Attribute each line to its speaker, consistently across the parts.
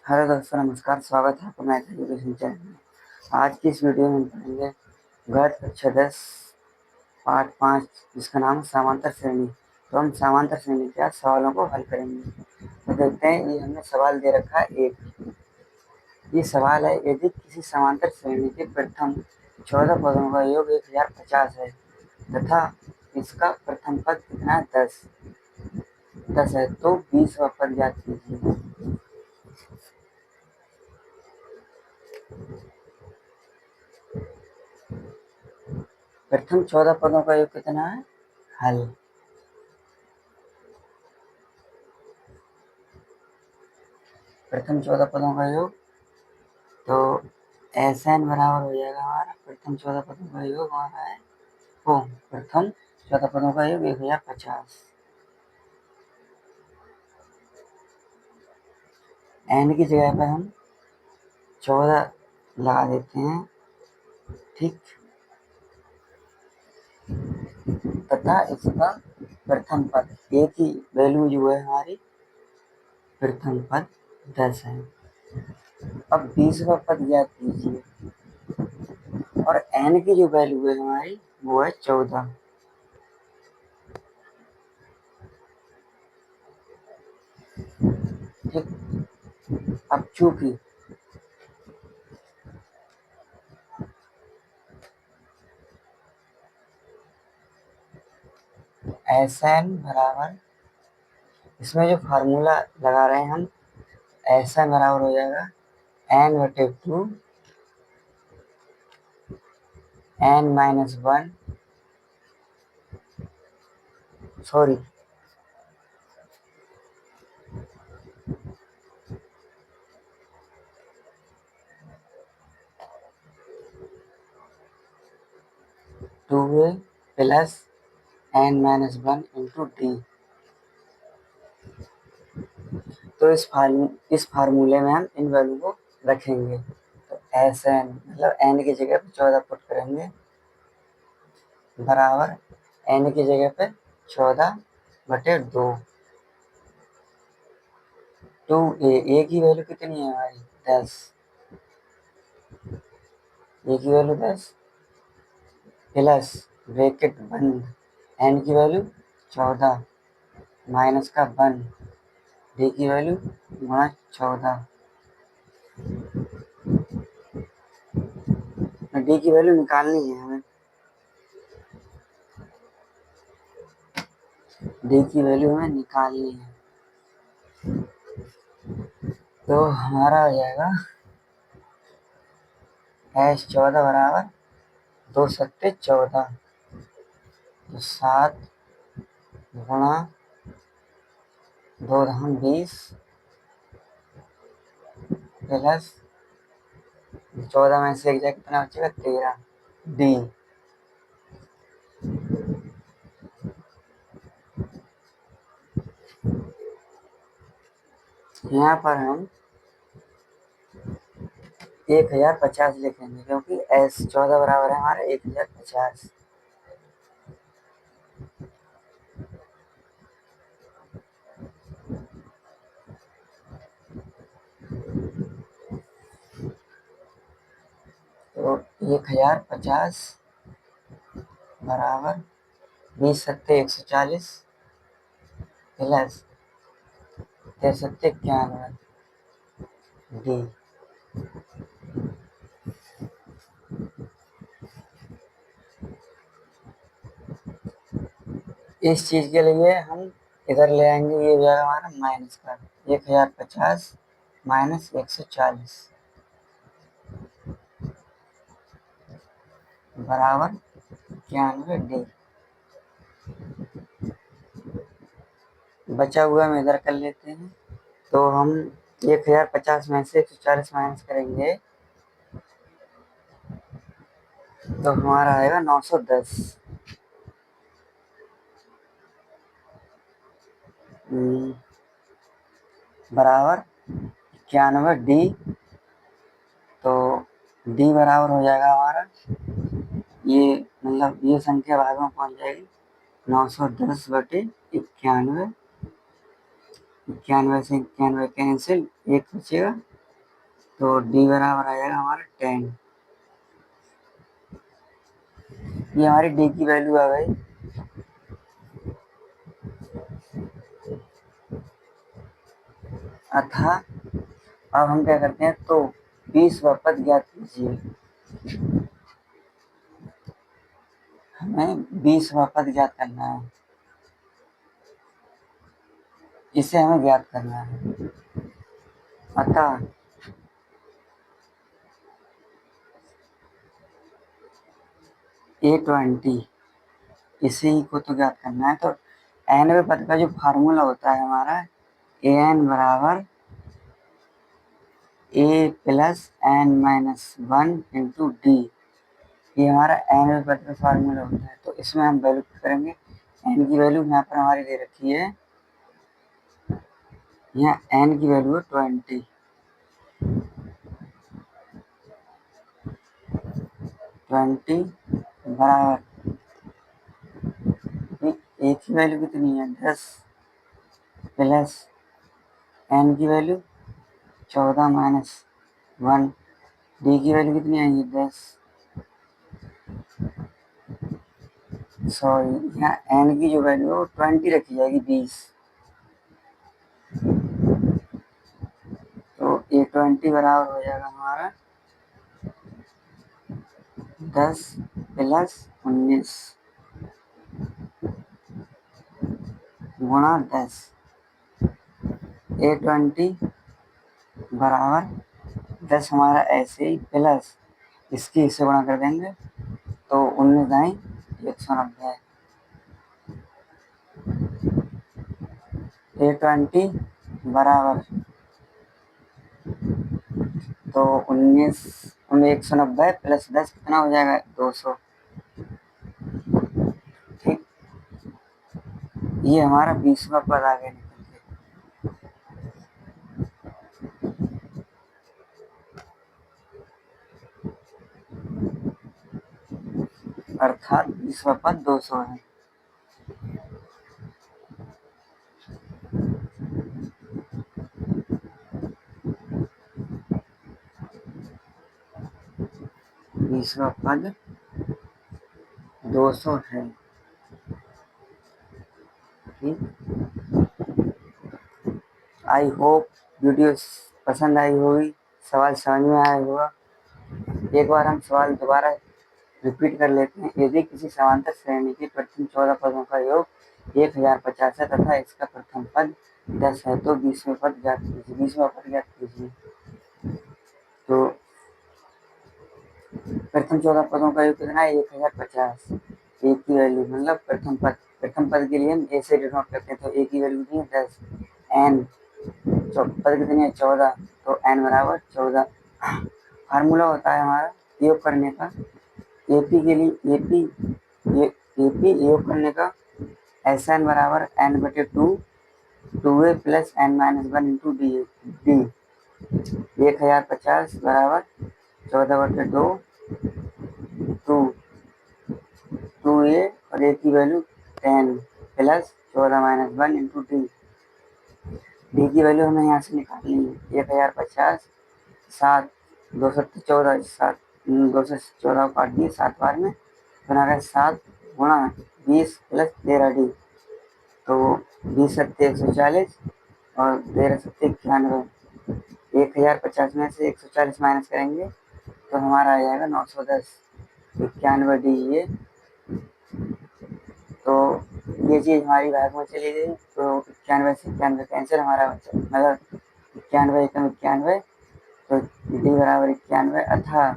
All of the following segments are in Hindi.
Speaker 1: हेलो दोस्तों, नमस्कार। स्वागत है आपका मैथ एजुकेशन चैनल में। आज की इस वीडियो में हम पढ़ेंगे गणित कक्षा 10 पाठ 5, जिसका नाम है समांतर श्रेणी। तो हम समांतर श्रेणी के आज सवालों को हल करेंगे। तो देखते हैं, ये हमने सवाल दे रखा है एक। ये सवाल है, यदि किसी समांतर श्रेणी के प्रथम 14 पदों का योग 1050 है तथा इसका प्रथम पद कितना है, 10 है, तो 20वां पद ज्ञात कीजिए। प्रथम 14 पदों का योग कितना है? हल। प्रथम 14 पदों का योग, तो SN बराबर हो जाएगा हमारा प्रथम 14 पदों का योग हमारा है प्रथम 14 पदों का योग 1050। N की जगह पर हम 14 लगा देते हैं, ठीक। तथा इसका प्रथम पद, A की वैल्यू जो है हमारी प्रथम पद 10 है। अब 20वां पद ज्ञात कीजिए, और N की जो वैल्यू है हमारी वो है 14, ठीक। अब चूंकि SN बराबर, इसमें जो फार्मूला लगा रहे हैं हम, SN बराबर हो जाएगा N/2 N-1, sorry, two a plus N-1 into d. तो इस फार्मूले में हम इन वैल्यू को रखेंगे। तो SN मतलब N की जगह पे 14 पुट करेंगे, बराबर N की जगह पे 14/2। टू ए की वैल्यू कितनी है हमारी? 10। ए की वैल्यू 10 प्लस ब्रैकेट बंद N की वैल्यू 14 माइनस का 1 डी की वैल्यू गुणा 14। डी की वैल्यू निकालनी है हमें। डी की वैल्यू हमें निकालनी है, तो हमारा हो जाएगा S14 बराबर 2 सत्ते 14, तो 7 गुणा 2 दहम 20 प्लस 14 में से एक जाए कितना बचेगा? 13 डी। यहाँ पर हम 1050 लिखेंगे, क्योंकि S14 बराबर है हमारे 1050। तो 1050 बराबर 20 सत्ते 140 प्लस 13 सत्ते 91 डी। इस चीज के लिए हम इधर ले आएंगे, ये हो जाएगा हमारा माइनस का 1050 माइनस 140 बराबर 91 डी। बचा हुआ हम इधर कर लेते हैं, तो हम 1050 में से 140 माइनस करेंगे, तो हमारा आएगा 910 बराबर 91 डी। तो डी बराबर हो जाएगा हमारा, ये मतलब ये संख्या भाग में पहुंच जाएगी 910/91। 91 से 91 कैंसिल, एक बचेगा तो डी बराबर आ जाएगा हमारा 10। ये हमारी डी की वैल्यू आ गई। अतः अब हम क्या करते हैं, तो 20वां पद ज्ञात कीजिए। हमें 20वां पद ज्ञात करना है, इसे हमें ज्ञात करना है। अतः A20 इसी को तो ज्ञात करना है। तो nवें पद का जो फार्मूला होता है हमारा, an बराबर a plus n minus 1 into D, ये हमारा nवें पद का फार्मूला होता है। तो इसमें हम वैल्यू करेंगे। n की वैल्यू यहाँ पर हमारी दे रखी है, यहाँ n की वैल्यू है 20 बराबर a की वैल्यू कितनी है 10 प्लस n की वैल्यू 14 माइनस 1, डी की वैल्यू कितनी आएगी 10, सॉरी यहाँ n की जो वैल्यू है वो 20 रखी जाएगी 20। तो A20 बराबर हो जाएगा हमारा 10 प्लस 19 गुणा 10। A20 बराबर 10 हमारा ऐसे ही प्लस इसकी इससे गुणा कर देंगे, तो 19 दाई 190। A20 बराबर तो 19 190 प्लस 10 कितना हो जाएगा 200। ठीक, ये हमारा 20वां पद आ गया निकल के। अर्थात 20वां पद 200 है। बीसवां पद 200 है। ठीक, आई होप वीडियो पसंद आई होगी, सवाल समझ में आया होगा। एक बार हम सवाल दोबारा रिपीट कर लेते हैं। यदि किसी समांतर श्रेणी के प्रथम 14 पदों का योग 1050 है तथा इसका प्रथम पद 10 है, तो 20वां पद ज्ञात कीजिए। 20वां पद ज्ञात कीजिए। तो प्रथम 14 पदों का योग कितना है 1050। एक की वैल्यू मतलब प्रथम पद के लिए हम ए से डिनोट करते हैं, तो ए की वैल्यू कितनी है 10, एन पद कितनी है 14, तो एन बराबर 14। फार्मूला होता है हमारा योग करने का, एपी के लिए एपी योग करने का एस एन बराबर एन बटे 2 a plus n minus 1 into d 1050 बराबर 14 बटे 2 2 ए और ए की value 10 plus 14 minus 1 into D की वैल्यू हमें यहाँ से निकालनी है 1050 7 214 7 214 काट दिए 7 बार में बना रहा है 7 गुणा 20 प्लस 13 डी, तो 20 सत्ते 140 और 13 सत्ते 91। 1050 में से 140 माइनस करेंगे तो हमारा आ जाएगा 910 91 डी। ये तो ये चीज़ हमारी भाग में चली गई, तो 91 से 91 कैंसिल हमारा मतलब 91 एकम 91, तो डी बराबर 91। अथा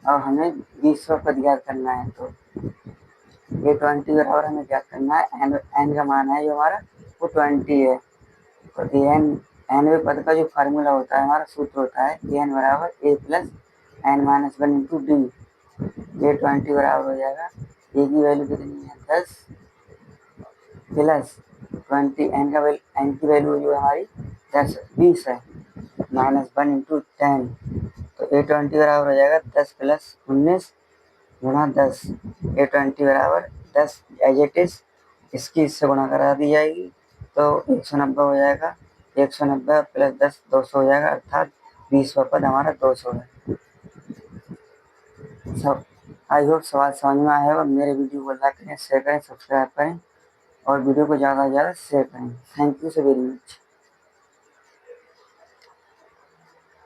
Speaker 1: अब हमें 20वां पद ज्ञात करना है, तो A20 बराबर हमें ज्ञात करना है एन का मान है जो हमारा वो 20 है। तो एनवें पद का जो फार्मूला होता है हमारा सूत्र होता है एन बराबर a plus n minus 1 into d. A20 बराबर हो जाएगा ए की वैल्यू कितनी है 10 प्लस 20 एन की वैल्यू जो हमारी 20 है माइनस 1 इंटू 10, तो A20 बराबर हो जाएगा 10 प्लस 19 गुणा 10। A20 बराबर 10 एज इट इज, इसकी इससे गुणा करा दी जाएगी, तो 190 हो जाएगा। 190 प्लस 10 200 हो जाएगा, अर्थात 20वां पद हमारा 200 है। सब आई होप सवाल समझ में आया होगा। मेरे वीडियो को लाइक करें, शेयर करें, सब्सक्राइब करें और वीडियो को ज़्यादा से ज़्यादा शेयर करें। Thank you so very much.